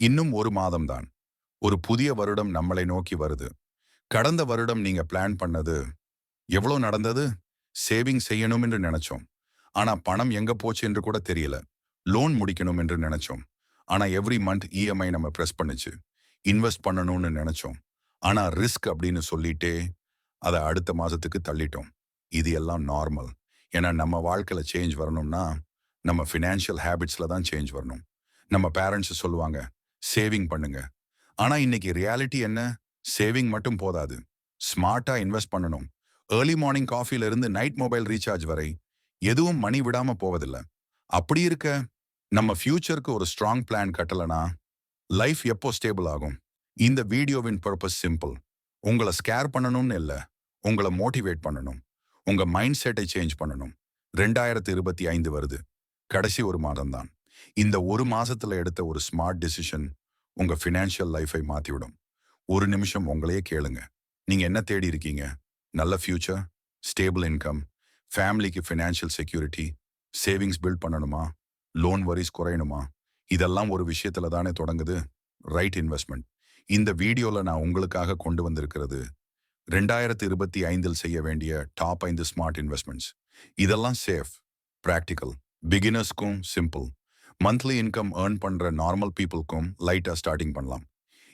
இன்னும் ஒரு மாதம்தான். ஒரு புதிய வருடம் நம்மளை நோக்கி வருது. கடந்த வருடம் நீங்க பிளான் பண்ணது எவ்வளோ நடந்தது? சேவிங் செய்யணும் என்று நினைச்சோம். ஆனா பணம் எங்க போச்சு என்று கூட தெரியல. லோன் முடிக்கணும் என்று நினைச்சோம். ஆனா எவ்ரி மந்த் இஎம்ஐ நம்ம பிரஸ் பண்ணுச்சு. இன்வெஸ்ட் பண்ணணும்னு நினைச்சோம். ஆனா ரிஸ்க் அப்படின்னு சொல்லிட்டே அதை அடுத்த மாசத்துக்கு தள்ளிட்டோம். இது எல்லாம் நார்மல். ஏன்னா நம்ம வாழ்க்கையில சேஞ்ச் வரணும்னா நம்ம ஃபினான்ஷியல் ஹேபிட்ஸ்ல தான் சேஞ்ச் வரணும். நம்ம பேரண்ட்ஸ் சொல்லுவாங்க சேவிங் பண்ணுங்க. ஆனா இன்னைக்கு ரியாலிட்டி என்ன? சேவிங் மட்டும் போதாது. ஸ்மார்ட்டா இன்வெஸ்ட் பண்ணணும். ஏர்லி மார்னிங் காஃபில இருந்து நைட் மொபைல் ரீசார்ஜ் வரை எதுவும் மணி விடாம போவதில்லை. அப்படி இருக்க நம்ம ஃபியூச்சருக்கு ஒரு ஸ்ட்ராங் பிளான் கட்டலனா லைஃப் எப்போ ஸ்டேபிள் ஆகும்? இந்த வீடியோவின் பர்பஸ் சிம்பிள். உங்களை ஸ்கேர் பண்ணணும்னு இல்லை, உங்களை மோட்டிவேட் பண்ணணும். உங்க மைண்ட் செட்டை சேஞ்ச் பண்ணணும். 2025 வருது. கடைசி ஒரு மாதம் தான். இந்த ஒரு மாசத்துல எடுத்த ஒரு ஸ்மார்ட் டிசிஷன் உங்க ஃபினான்ஷியல் லைஃபை மாத்திவிடும். ஒரு நிமிஷம் உங்களையே கேளுங்க. நீங்க என்ன தேடி இருக்கீங்க? நல்ல ஃபியூச்சர், ஸ்டேபிள் இன்கம், ஃபேமிலிக்கு ஃபினான்ஷியல் செக்யூரிட்டி, சேவிங்ஸ் பில்ட் பண்ணணுமா, லோன் வரிஸ் குறையணுமா? இதெல்லாம் ஒரு விஷயத்துல தானே தொடங்குது. Right investment. இந்த வீடியோல நான் உங்களுக்காக கொண்டு வந்திருக்கிறது 2025 செய்ய வேண்டிய டாப் 5 ஸ்மார்ட் இன்வெஸ்ட்மெண்ட்ஸ். இதெல்லாம் சேஃப், பிராக்டிக்கல், பிகினர்ஸ்க்கும் சிம்பிள், மந்த்லி இன்கம் ஏர்ன் பண்ற நார்மல் பீப்புளுக்கும் லைட்டா ஸ்டார்டிங் பண்ணலாம்.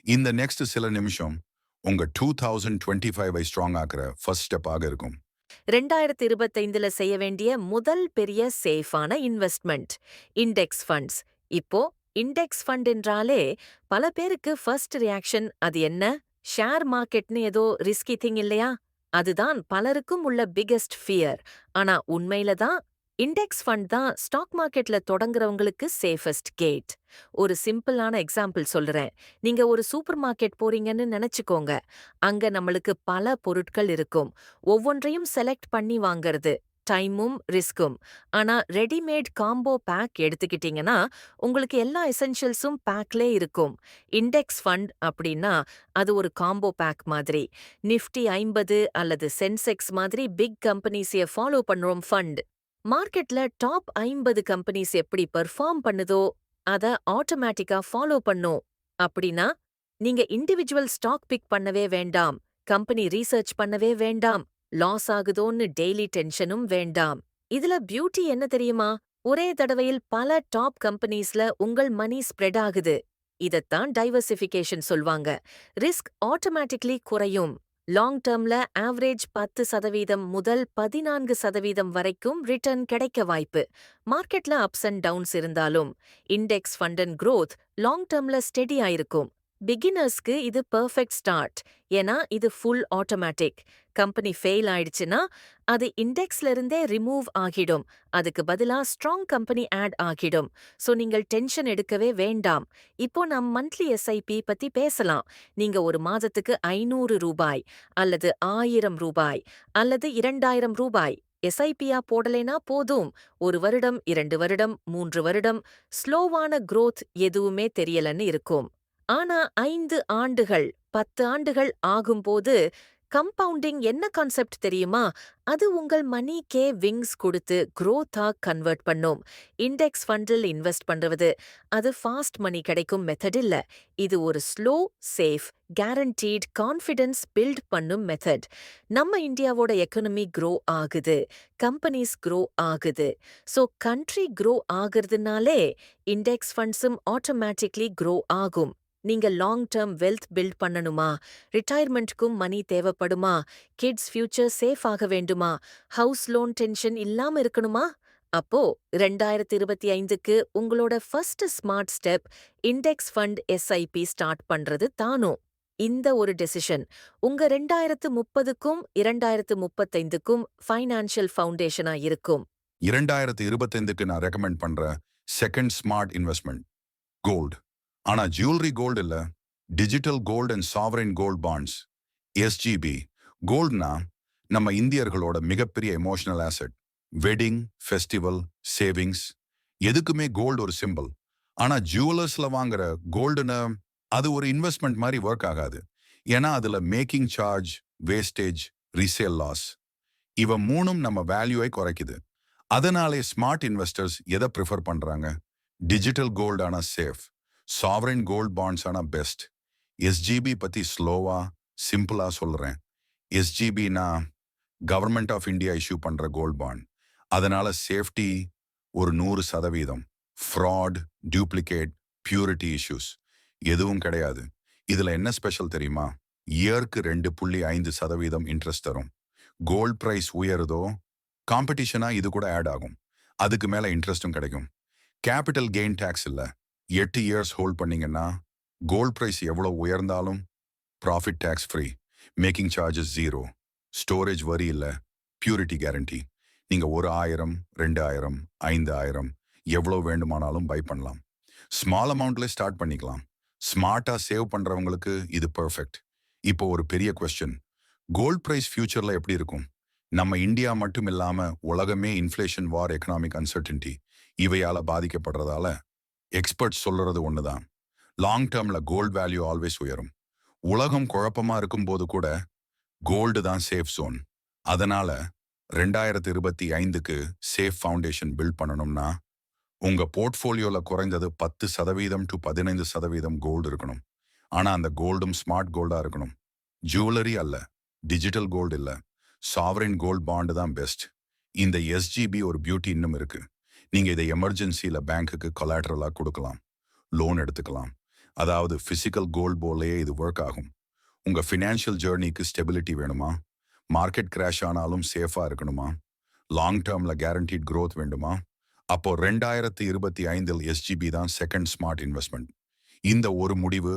இந்த நெக்ஸ்ட் சில நிமிஷம் உங்க 2025 ஸ்ட்ராங் ஆக்குற ஃபர்ஸ்ட் ஸ்டெப்பாக இருக்கும். 2025ல செய்ய வேண்டிய முதல் பெரிய சேஃபான இன்வெஸ்ட்மெண்ட் இண்டெக்ஸ் ஃபண்ட்ஸ். இப்போ இண்டெக்ஸ் ஃபண்ட் என்றாலே பல பேருக்கு ஃபர்ஸ்ட் ரியாக்ஷன் அது என்ன? ஷேர் மார்க்கெட்னு ஏதோ ரிஸ்கி திங் இல்லையா? அதுதான் பலருக்கும் உள்ள பிகெஸ்ட் ஃபியர். ஆனா உண்மையில தான் இண்டெக்ஸ் ஃபண்ட் தான் ஸ்டாக் மார்க்கெட்ல தொடங்குறவங்களுக்கு சேஃபஸ்ட் கேட். ஒரு சிம்பிளான எக்ஸாம்பிள் சொல்றேன். நீங்க ஒரு சூப்பர் மார்க்கெட் போறீங்கன்னு நினைச்சுக்கோங்க. அங்க நம்மளுக்கு பல பொருட்கள் இருக்கும். ஒவ்வொன்றையும் செலக்ட் பண்ணி வாங்கறது டைமும் ரிஸ்கும். ஆனா ரெடிமேட் காம்போ பேக் எடுத்துக்கிட்டீங்கன்னா உங்களுக்கு எல்லா எசென்ஷியல்ஸும் பேக்லே இருக்கும். இண்டெக்ஸ் ஃபண்ட் அப்படின்னா அது ஒரு காம்போ பேக் மாதிரி. நிஃப்டி 50 அல்லது சென்செக்ஸ் மாதிரி பிக் கம்பெனிஸைய ஃபாலோ பண்றோம் ஃபண்ட். மார்க்கெட்ல டாப் 50 கம்பெனிஸ் எப்படி பெர்ஃபார்ம் பண்ணுதோ அத ஆட்டோமேட்டிக்கா ஃபாலோ பண்ணும். அப்படின்னா நீங்க இண்டிவிஜுவல் ஸ்டாக் பிக் பண்ணவே வேண்டாம், கம்பெனி ரீசர்ச் பண்ணவே வேண்டாம், லாஸ் ஆகுதோன்னு டெய்லி டென்ஷனும் வேண்டாம். இதுல பியூட்டி என்ன தெரியுமா? ஒரே தடவையில் பல டாப் கம்பெனிஸ்ல உங்கள் மணி ஸ்ப்ரெட் ஆகுது. இதத்தான் டைவர்சிஃபிகேஷன் சொல்வாங்க. ரிஸ்க் ஆட்டோமேட்டிக்லி குறையும். லாங் டேர்ம்ல ஆவரேஜ் 10% முதல் 14% வரைக்கும் ரிட்டர்ன் கிடைக்க வாய்ப்பு. மார்க்கெட்ல அப்ஸ் அண்ட் டவுன்ஸ் இருந்தாலும் index fund and growth long டேர்ம்ல ஸ்டெடியா இருக்கும். பிகினர்ஸ்க்கு இது பெர்ஃபெக்ட் ஸ்டார்ட். ஏன்னா இது ஃபுல் ஆட்டோமேட்டிக். கம்பெனி ஃபெயில் ஆயிடுச்சுன்னா அது இண்டெக்ஸ்ல இருந்தே ரிமூவ் ஆகிடும். அதுக்கு பதிலா ஸ்ட்ராங் கம்பெனி ஆட் ஆகிடும். சோ நீங்கள் டென்ஷன் எடுக்கவே வேண்டாம். இப்போ நாம் மந்த்லி எஸ்ஐபி பத்தி பேசலாம். நீங்க ஒரு மாதத்துக்கு 500 ரூபாய் அல்லது 1000 ரூபாய் அல்லது 2000 ரூபாய் எஸ்ஐபியா போடலைனா போதும். 1 வருடம், 2 வருடம், 3 வருடம் ஸ்லோவான growth எதுவுமே தெரியலன்னு இருக்கும். ஆனா 5 ஆண்டுகள், 10 ஆண்டுகள் ஆகும்போது கம்பவுண்டிங் என்ன கான்செப்ட் தெரியுமா? அது உங்கள் மணிக்கே விங்ஸ் கொடுத்து growth-ஆ கன்வெர்ட் பண்ணும். இண்டெக்ஸ் ஃபண்டில் இன்வெஸ்ட் பண்றது அது ஃபாஸ்ட் மணி கிடைக்கும் மெத்தட் இல்ல. இது ஒரு slow, safe, guaranteed confidence build பண்ணும் மெத்தட். நம்ம இந்தியாவோட எக்கனமி grow ஆகுது, கம்பெனிஸ் grow ஆகுது. சோ கண்ட்ரி grow ஆகுறதுனாலே இண்டெக்ஸ் ஃபண்ட்ஸும் ஆட்டோமேட்டிக்லி grow ஆகும். நீங்க லாங் டேர்ம் வெல்த் பில்ட் பண்ணணுமா? ரிட்டையர்மெண்ட்க்கும் மணி தேவைப்படுமா? கிட்ஸ் ஃபியூச்சர் சேஃப் ஆக வேண்டுமா? ஹவுஸ் லோன் டென்ஷன் இல்லாம இருக்கணுமா? அப்போ 2025க்கு உங்களோட first smart step index fund SIP start பண்றது தானோ. இந்த ஒரு டெசிஷன் உங்க 2030க்கும் 2035க்கும் ஃபைனான்ஷியல் ஃபவுண்டேஷனா இருக்கும். 2025க்கு நான் ரெக்கமெண்ட் பண்ற செகண்ட் ஸ்மார்ட் இன்வெஸ்ட்மெண்ட் கோல்டு. ஆனா ஜுவல்லரி கோல்டு இல்ல, digital gold and sovereign gold bonds, SGB. கோல்ட்னா நம்ம இந்தியர்களோட மிகப்பெரிய emotional asset. Wedding, festival, savings எதுக்குமே கோல்டு ஒரு சிம்பிள். ஆனா ஜுவல்லர்ஸ்ல வாங்குற கோல்டுன்னு அது ஒரு இன்வெஸ்ட்மெண்ட் மாதிரி ஒர்க் ஆகாது. ஏன்னா அதுல making charge, wastage, resale loss இவ மூணும் நம்ம வேல்யூவை குறைக்குது. அதனாலே ஸ்மார்ட் இன்வெஸ்டர்ஸ் எதை ப்ரிஃபர் பண்றாங்க? டிஜிட்டல் கோல்டான சேஃப், சாவரின் கோல்ட் பாண்ட்ஸ் ஆனா பெஸ்ட். எஸ்ஜிபி பத்தி ஸ்லோவா சிம்பிளா சொல்றேன். எஸ்ஜிபினா கவர்மெண்ட் ஆஃப் இந்தியா இஷ்யூ பண்ற கோல்ட் பாண்ட். அதனால சேஃப்டி ஒரு 100%. ஃப்ராட், டூப்ளிகேட், பியூரிட்டி இஷ்யூஸ் எதுவும் கிடையாது. இதுல என்ன ஸ்பெஷல் தெரியுமா? இயருக்கு 2.5% இன்ட்ரெஸ்ட் தரும். கோல்ட் பிரைஸ் உயருதோ காம்படிஷனா இது கூட ஆட் ஆகும். அதுக்கு மேல இன்ட்ரெஸ்டும் கிடைக்கும். கேபிட்டல் கெயின் டேக்ஸ் இல்ல. 8 இயர்ஸ் ஹோல்ட் பண்ணீங்கன்னா கோல்ட் பிரைஸ் எவ்வளவு உயர்ந்தாலும் profit tax free. Making charges 0. Storage வரி இல்ல. Purity guarantee. நீங்க 1000, 2000, 5000 எவ்வளவு வேண்டுமானாலும் பை பண்ணலாம். ஸ்மால் அமௌண்ட்ல ஸ்டார்ட் பண்ணிக்கலாம். ஸ்மார்ட்டா சேவ் பண்றவங்களுக்கு இது பெர்ஃபெக்ட். இப்போ ஒரு பெரிய கொஸ்டின், கோல்ட் பிரைஸ் ஃபியூச்சர்ல எப்படி இருக்கும்? நம்ம இந்தியா மட்டும் இல்லாம உலகமே இன்ஃப்ளேஷன், வார், எக்கனாமிக் அன்சர்டனிட்டி இவையால பாதிக்கப்படுறதால எக்ஸ்பர்ட்ஸ் சொல்றது ஒண்ணுதான். லாங் டேர்ம்ல கோல்ட் வேல்யூ ஆல்வேஸ் உயரும். உலகம் குழப்பமா இருக்கும்போது கூட கோல்டு தான் சேஃப் ஜோன். அதனால 2025க்கு சேஃப் ஃபவுண்டேஷன் பில்ட் பண்ணணும்னா உங்க போர்ட்ஃபோலியோல குறைந்தது 10% to 15% கோல்டு இருக்கணும். ஆனா அந்த கோல்டும் ஸ்மார்ட் கோல்டா இருக்கணும். ஜுவல்லரி அல்ல, டிஜிட்டல் கோல்டு இல்ல, சாவரின் கோல்ட் பாண்டு தான் பெஸ்ட். இந்த எஸ்ஜிபி ஒரு பியூட்டி இன்னும் இருக்கு. நீங்க இதை எமர்ஜென்சியில பேங்க்குக்கு கொலாட்ரலா கொடுக்கலாம், லோன் எடுத்துக்கலாம். அதாவது பிசிக்கல் கோல்ட் போலயே இது ஒர்க் ஆகும். உங்க ஃபினான்ஷியல் ஜேர்னிக்கு ஸ்டெபிலிட்டி வேணுமா? மார்க்கெட் கிராஷ் ஆனாலும் சேஃபா இருக்கணுமா? லாங் டேர்ம்ல கேரண்டீட் growth வேண்டுமா? அப்போ 2025 எஸ்ஜிபி தான் செகண்ட் ஸ்மார்ட் இன்வெஸ்ட்மெண்ட். இந்த ஒரு முடிவு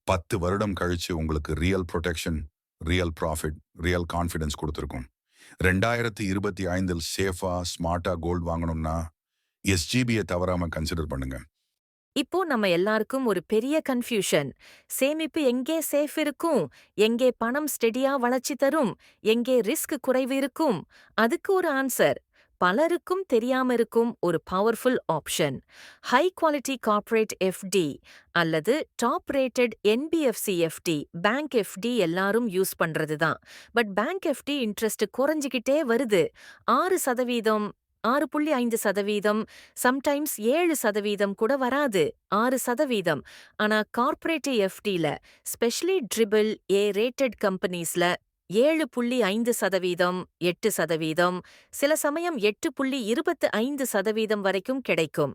10 வருடம் கழிச்சு உங்களுக்கு real protection, real profit, real confidence கொடுத்துருக்கும். 2025 சேஃபா ஸ்மார்ட்டா கோல்ட் வாங்கணும்னா எஸ்ஜிபியை தவறாம கன்சிடர் பண்ணுங்க. இப்போ நம்ம எல்லாருக்கும் ஒரு பெரிய கன்ஃபியூஷன். சேமிப்பு எங்கே சேஃப் இருக்கும்? எங்கே பணம் ஸ்டெடியா வளர்ச்சி தரும்? எங்கே ரிஸ்க் குறைவு இருக்கும்? அதுக்கு ஒரு ஆன்சர். பலருக்கும் தெரியாம இருக்கும் ஒரு powerful option. High quality corporate FD அல்லது top rated NBFC FD, bank FD எல்லாரும் யூஸ் பண்றது தான். பட் பேங்க் எஃப்டி இன்ட்ரெஸ்ட் குறைஞ்சிக்கிட்டே வருது. 6%, 6.5%, சம்டைம்ஸ் 7% கூட வராது. 6%. ஆனா கார்ப்பரேட் எஃப்டில, ஸ்பெஷலி ட்ரிபிள் ஏ ரேட்டட் கம்பெனிஸ்ல 7.5%, 8%, சில சமயம் 8.25% வரைக்கும் கிடைக்கும்.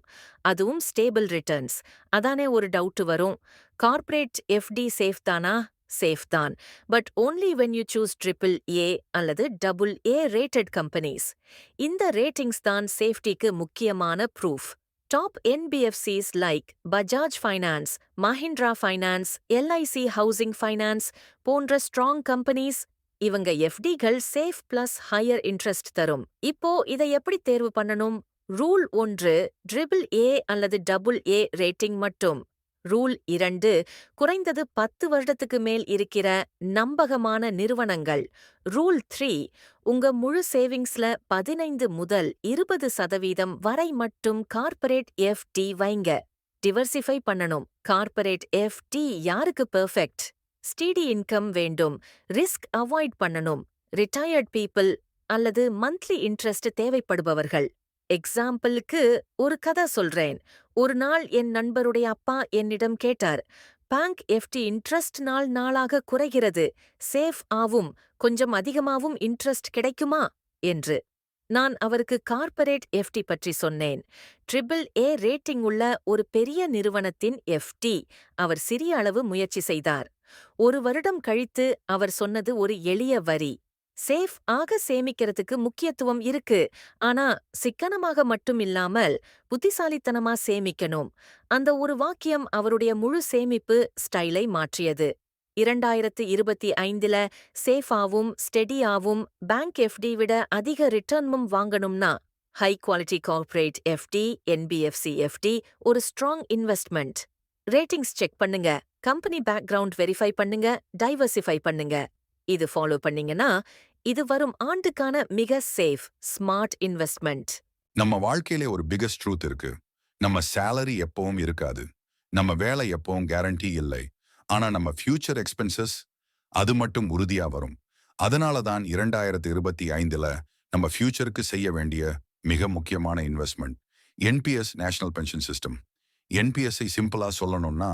அதுவும் ஸ்டேபிள் ரிட்டர்ன்ஸ். அதானே ஒரு டவுட் வரும். கார்ப்பரேட் எஃப்டி சேஃப் தானா? சேஃப் தான். But only when you choose triple A அல்லது double A rated companies. இந்த ரேட்டிங்ஸ் தான் சேஃப்டிக்கு முக்கியமான proof. Top NBFCs like Bajaj finance, Mahindra finance, LIC housing finance போன்ற ஸ்ட்ராங் கம்பெனிஸ், இவங்க எஃப்டிகள் சேஃப் பிளஸ் ஹையர் இன்ட்ரெஸ்ட் தரும். இப்போ இதை எப்படி தேர்வு பண்ணணும்? ரூல் 1, ட்ரிபிள் ஏ அல்லது டபுள் ஏ ரேட்டிங் மட்டும். ரூல் 2, குறைந்தது 10 வருடத்துக்கு மேல் இருக்கிற நம்பகமான நிறுவனங்கள். ரூல் 3, உங்க முழு சேவிங்ஸ்ல 15 முதல் 20% வரை மட்டும் கார்ப்பரேட் எஃப்டி வைங்க. டிவர்சிஃபை பண்ணணும். கார்ப்பரேட் எஃப்டி யாருக்கு பெர்ஃபெக்ட்? ஸ்டீடி இன்கம் வேண்டும், ரிஸ்க் அவாய்ட் பண்ணணும், ரிட்டையர்ட் பீப்புள் அல்லது மந்த்லி இன்ட்ரெஸ்ட் தேவைப்படுபவர்கள். எக்ஸாம்பிளுக்கு ஒரு கதை சொல்றேன். ஒரு நாள் என் நண்பருடைய அப்பா என்னிடம் கேட்டார், பேங்க் எஃப்டி இன்ட்ரெஸ்ட் நாள் நாளாக குறைகிறது, சேஃப் ஆவும், கொஞ்சம் அதிகமாவும் இன்ட்ரெஸ்ட் கிடைக்குமா என்று. நான் அவருக்கு கார்ப்பரேட் எஃப்டி பற்றி சொன்னேன். ட்ரிபிள் ஏ ரேட்டிங் உள்ள ஒரு பெரிய நிறுவனத்தின் எஃப்டி. அவர் சிறிய அளவு முயற்சி செய்தார். 1 வருடம் கழித்து அவர் சொன்னது ஒரு எளிய வரி. சேஃப் ஆக சேமிக்கிறதுக்கு முக்கியத்துவம் இருக்கு, ஆனா சிக்கனமாக மட்டும் இல்லாமல் புத்திசாலித்தனமா சேமிக்கணும். அந்த ஒரு வாக்கியம் அவருடைய முழு சேமிப்பு ஸ்டைலை மாற்றியது. 2025ல சேஃபாவும் ஸ்டெடியாவும் பேங்க் எஃப்டி விட அதிக ரிட்டர்னும் வாங்கணும்னா high quality corporate FD, NBFC FD ஒரு ஸ்ட்ராங் இன்வெஸ்ட்மெண்ட். ரேட்டிங்ஸ் செக் பண்ணுங்க, கம்பெனி பேக்ரவுண்ட் வெரிஃபை பண்ணுங்க, டைவர்சிஃபை பண்ணுங்க. இது ஃபாலோ பண்ணீங்கன்னா இது வரும் ஆண்டுக்கான மிக சேஃப், ஸ்மார்ட் இன்வெஸ்ட்மெண்ட். நம்ம வாழ்க்கையிலே ஒரு பிகஸ்ட் ட்ரூத் இருக்கு. நம்ம சேலரி எப்பவும் இருக்காது, நம்ம வேலை எப்பவும் கேரண்டி இல்லை. ஆனா நம்ம ஃபியூச்சர் எக்ஸ்பென்சஸ் அது மட்டும் உறுதியா வரும். அதனால தான் 2025ல நம்ம ஃபியூச்சருக்கு செய்ய வேண்டிய மிக முக்கியமான investment NPS, national pension system. என்பிஎஸ்ஐ சிம்பிளா சொல்லணும்னா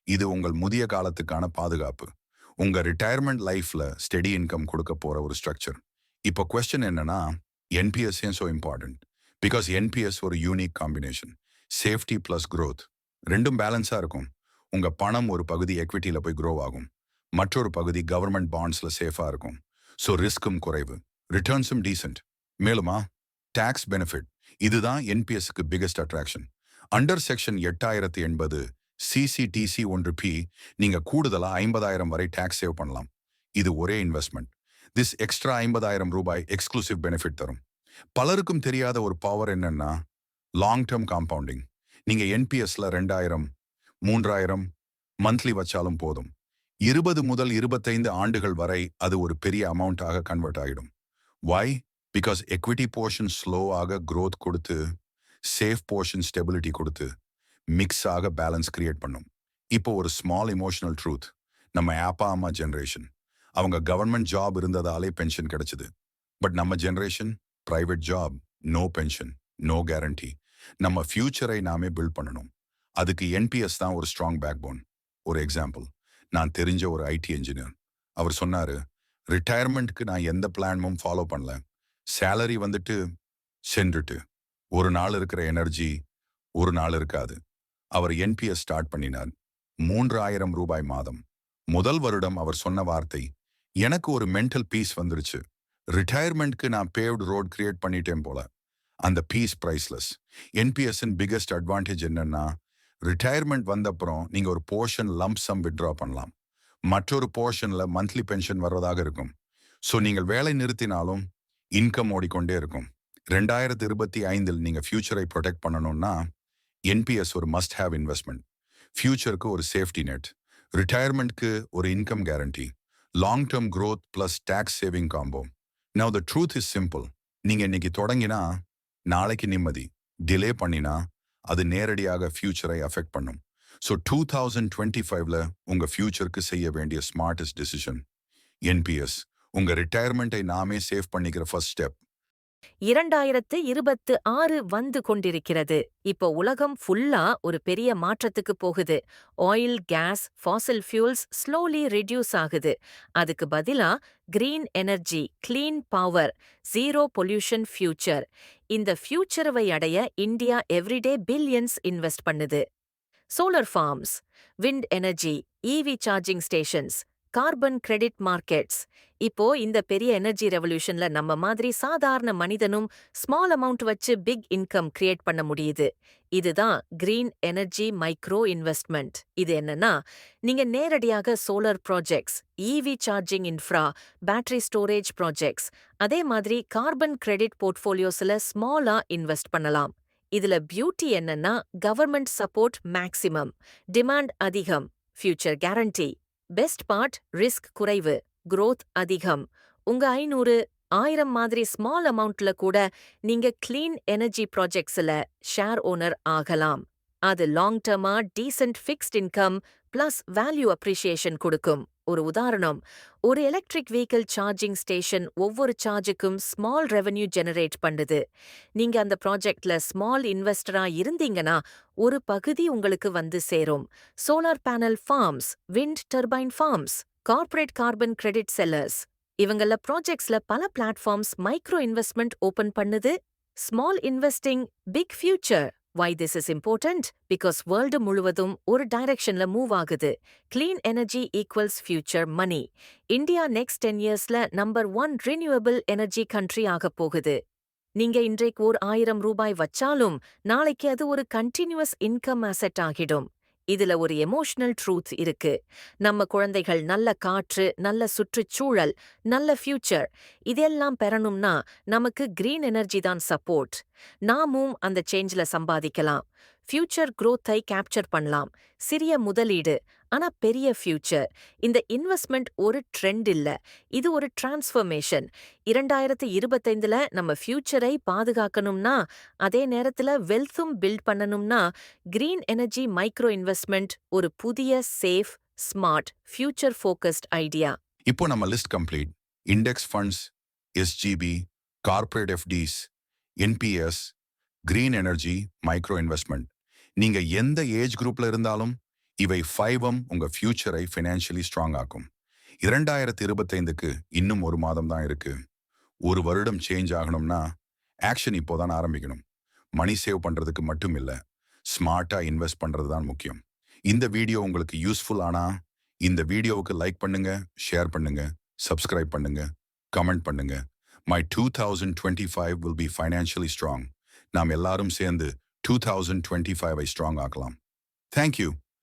இது உங்கள் முதிய காலத்துக்கான பாதுகாப்பு. உங்க ரிட்டையர்மெண்ட் லைஃப்ல ஸ்டெடி இன்கம் கொடுக்க போற ஒரு ஸ்ட்ரக்சர். இப்போ கொஸ்டின் என்னன்னா, என்பிஎஸ் ஏன் so இம்பார்ட்டன்ட்? பிகாஸ் என்பிஎஸ் ஒரு unique combination. Safety plus growth ரெண்டும் பேலன்ஸா இருக்கும். உங்க பணம் ஒரு பகுதி எக்விட்டியில போய் grow ஆகும், மற்றொரு பகுதி கவர்மெண்ட் பாண்ட்ஸ்ல சேஃபா இருக்கும். ஸோ ரிஸ்க்கும் குறைவு, ரிட்டர்ன்ஸும் டீசென்ட். மேலுமா டாக்ஸ் பெனிஃபிட், இதுதான் என்பிஎஸ்க்கு biggest attraction. Under section 8080 CCDC 1P நீங்க கூடுதலா 50,000 வரை டாக்ஸ் சேவ் பண்ணலாம். இது ஒரே இன்வெஸ்ட்மெண்ட். திஸ் எக்ஸ்ட்ரா 50,000 ரூபாய் எக்ஸ்க்ளூசிவ் பெனிஃபிட் தரும். பலருக்கும் தெரியாத ஒரு பவர் என்னன்னா லாங் டேர்ம் காம்பவுண்டிங். நீங்க என்பிஎஸ்ல 2,000 3,000 மந்த்லி வச்சாலும் போதும். 20 முதல் 25 ஆண்டுகள் வரை அது ஒரு பெரிய அமௌண்ட்டாக கன்வெர்ட் ஆகிடும். வை? பிகாஸ் எக்விட்டி போர்ஷன் ஸ்லோ ஆக growth கொடுத்து, சேஃப் போர்ஷன் ஸ்டெபிலிட்டி கொடுத்து, மிக்ஸ் ஆக பேலன்ஸ் கிரியேட் பண்ணும். இப்போ ஒரு ஸ்மால் இமோஷனல் ட்ரூத். நம்ம அப்பா அம்மா ஜென்ரேஷன், அவங்க கவர்மெண்ட் ஜாப் இருந்ததாலே பென்ஷன் கிடைச்சது. பட் நம்ம generation private job, no pension, no guarantee. நம்ம ஃபியூச்சரை நாமே பில்ட் பண்ணணும். அதுக்கு என்பிஎஸ் தான் ஒரு ஸ்ட்ராங் பேக் போன். ஒரு எக்ஸாம்பிள், நான் தெரிஞ்ச ஒரு ஐடி என்ஜினியர். அவர் சொன்னாரு, ரிட்டையர்மெண்ட்க்கு நான் எந்த பிளானும் ஃபாலோ பண்ணல. சேலரி வந்துட்டு சென்றுட்டு ஒரு நாள் இருக்கிற எனர்ஜி ஒரு நாள் இருக்காது. அவர் என்பிஎஸ் ஸ்டார்ட் பண்ணினார். 3,000 ரூபாய் மாதம். முதல் வருடம் அவர் சொன்ன வார்த்தை, எனக்கு ஒரு மென்டல் பீஸ் வந்துருச்சு. ரிட்டையர்மெண்ட்க்கு நான் பேவ்டு ரோட் கிரியேட் பண்ணிட்டேன் போல. அந்த பீஸ் பிரைஸ்லெஸ். என்பிஎஸ்ஸின் பிகெஸ்ட் அட்வான்டேஜ் என்னன்னா, ரிட்டையர்மெண்ட் வந்தப்புறம் நீங்க ஒரு போர்ஷன் லம்ப் சம் வித்ட்ரா பண்ணலாம். மற்றொரு போர்ஷன்ல மந்த்லி பென்ஷன் வர்றதாக இருக்கும். ஸோ நீங்கள் வேலை நிறுத்தினாலும் இன்கம் ஓடிக்கொண்டே இருக்கும். 2025 நீங்க ஃபியூச்சரை ப்ரொடெக்ட் பண்ணணும்னா என்பிஎஸ் ஒரு மஸ்ட் ஹேவ் இன்வெஸ்ட்மெண்ட். ஃபியூச்சருக்கு ஒரு சேஃப்டி நெட், ரிட்டையர்மெண்ட்க்கு ஒரு income guarantee, long term growth plus tax saving combo. Now the truth is simple. நீங்க இன்னைக்கு தொடங்கினா நாளைக்கு நிம்மதி. டிலே பண்ணினா அது நேரடியாக ஃபியூச்சரை அஃபெக்ட் பண்ணும். ஸோ 2025ல உங்க ஃபியூச்சருக்கு செய்ய வேண்டிய ஸ்மார்ட்டஸ்ட் டிசிஷன் என்பிஎஸ். உங்க ரிட்டையர்மெண்ட்டை நாமே சேவ் பண்ணிக்கிற ஃபர்ஸ்ட் ஸ்டெப். 2026 வந்து கொண்டிருக்கிறது. இப்போ உலகம் ஃபுல்லா ஒரு பெரிய மாற்றத்துக்கு போகுது. Oil, gas, fossil fuels slowly reduce ஆகுது. அதுக்கு பதிலா green energy, clean power, zero pollution future. இந்த ஃபியூச்சரவை அடைய இந்தியா எவ்ரிடே பில்லியன்ஸ் இன்வெஸ்ட் பண்ணுது. Solar farms, wind energy, EV charging stations, carbon credit markets. இப்போ இந்த பெரிய எனர்ஜி ரெவல்யூஷன்ல நம்ம மாதிரி சாதாரண மனிதனும் ஸ்மால் அமௌண்ட் வச்சு பிக் இன்கம் கிரியேட் பண்ண முடியுது. இதுதான் கிரீன் எனர்ஜி மைக்ரோ இன்வெஸ்ட்மெண்ட். இது என்னன்னா, நீங்க நேரடியாக solar projects, EV charging infra, battery storage projects, அதே மாதிரி கார்பன் கிரெடிட் போர்ட்ஃபோலியோஸ்ல ஸ்மாலா இன்வெஸ்ட் பண்ணலாம். இதுல பியூட்டி என்னன்னா, கவர்மெண்ட் சப்போர்ட் மேக்ஸிமம், டிமாண்ட் அதிகம், future guarantee. Best part, risk குறைவு, growth அதிகம். உங்க 500, 1000 மாதிரி ஸ்மால் அமௌண்ட்ல கூட நீங்க கிளீன் எனர்ஜி ப்ராஜெக்ட்ஸ்ல ஷேர் ஓனர் ஆகலாம். அது long derma decent fixed income plus value appreciation கொடுக்கும். ஒரு உதாரணம், ஒரு எலக்ட்ரிக் வெஹிக்கிள் சார்ஜிங் ஸ்டேஷன் ஒவ்வொரு சார்ஜுக்கும் ஸ்மால் ரெவென்யூ ஜெனரேட் பண்ணுது. நீங்க அந்த ப்ராஜெக்ட்ல ஸ்மால் இன்வெஸ்டரா இருந்தீங்கன்னா ஒரு பகுதி உங்களுக்கு வந்து சேரும். Solar panel farms, wind turbine farms, corporate carbon credit sellers, இவங்கள ப்ராஜெக்ட்ஸ்ல பல பிளாட்ஃபார்ம்ஸ் மைக்ரோ இன்வெஸ்ட்மெண்ட் ஓபன் பண்ணுது. Small investing, big future. Why this is important? Because world முழுவதும் ஒரு டைரக்ஷன்ல மூவ் ஆகுது. Clean energy equals future money. India next 10 yearsல number 1 renewable energy country ஆகப் போகுது. நீங்க இன்றைக்கு 1,000 ரூபாய் வச்சாலும் நாளைக்கு அது ஒரு கண்டினியூஸ் இன்கம் அசெட் ஆகிடும். இதுல ஒரு எமோஷனல் ட்ரூத் இருக்கு. நம்ம குழந்தைகள் நல்ல காற்று, நல்ல சுற்றுச்சூழல், நல்ல ஃபியூச்சர் இதெல்லாம் பெறணும்னா நமக்கு கிரீன் எனர்ஜி தான் சப்போர்ட். நாமும் அந்த சேஞ்ச்ல சம்பாதிக்கலாம். ஃபியூச்சர் growth-ஐ கேப்சர் பண்ணலாம். சிறிய முதலீடு, ஆனா பெரிய ஃபியூச்சர். இந்த இன்வெஸ்ட்மெண்ட் ஒரு ட்ரெண்ட் இல்ல, இது ஒரு டிரான்ஸ்ஃபர்மேஷன். 2025ல நம்ம ஃபியூச்சரை பாதுகாக்கணும்னா, அதே நேரத்துல வெல்த்தும் பில்ட் பண்ணணும்னா, கிரீன் எனர்ஜி மைக்ரோ இன்வெஸ்ட்மெண்ட் ஒரு புதிய safe, smart, future focused idea. இப்போ நம்ம list complete. Index funds, SGB, corporate FDs, NPS, green energy, micro investment. நீங்க எந்த ஏஜ் குரூப்ல இருந்தாலும் இவை 5M உங்க ஃபியூச்சரை ஃபினான்ஷியலி ஸ்ட்ராங் ஆக்கும். 2025க்கு இன்னும் ஒரு மாதம் தான் இருக்கு. ஒரு வருடம் சேஞ்ச் ஆகணும்னா ஆக்ஷன் இப்போதான் ஆரம்பிக்கணும். மணி சேவ் பண்றதுக்கு மட்டும் இல்ல, ஸ்மார்ட்டா இன்வெஸ்ட் பண்றது தான் முக்கியம். இந்த வீடியோ உங்களுக்கு யூஸ்ஃபுல் ஆனா இந்த வீடியோவுக்கு லைக் பண்ணுங்க, ஷேர் பண்ணுங்க, சப்ஸ்கிரைப் பண்ணுங்க, கமெண்ட் பண்ணுங்க. My 2025 will be financially strong. நாம் எல்லாரும் சேர்ந்து 2025ஐ ஸ்ட்ராங் ஆக்கலாம். தேங்க்யூ.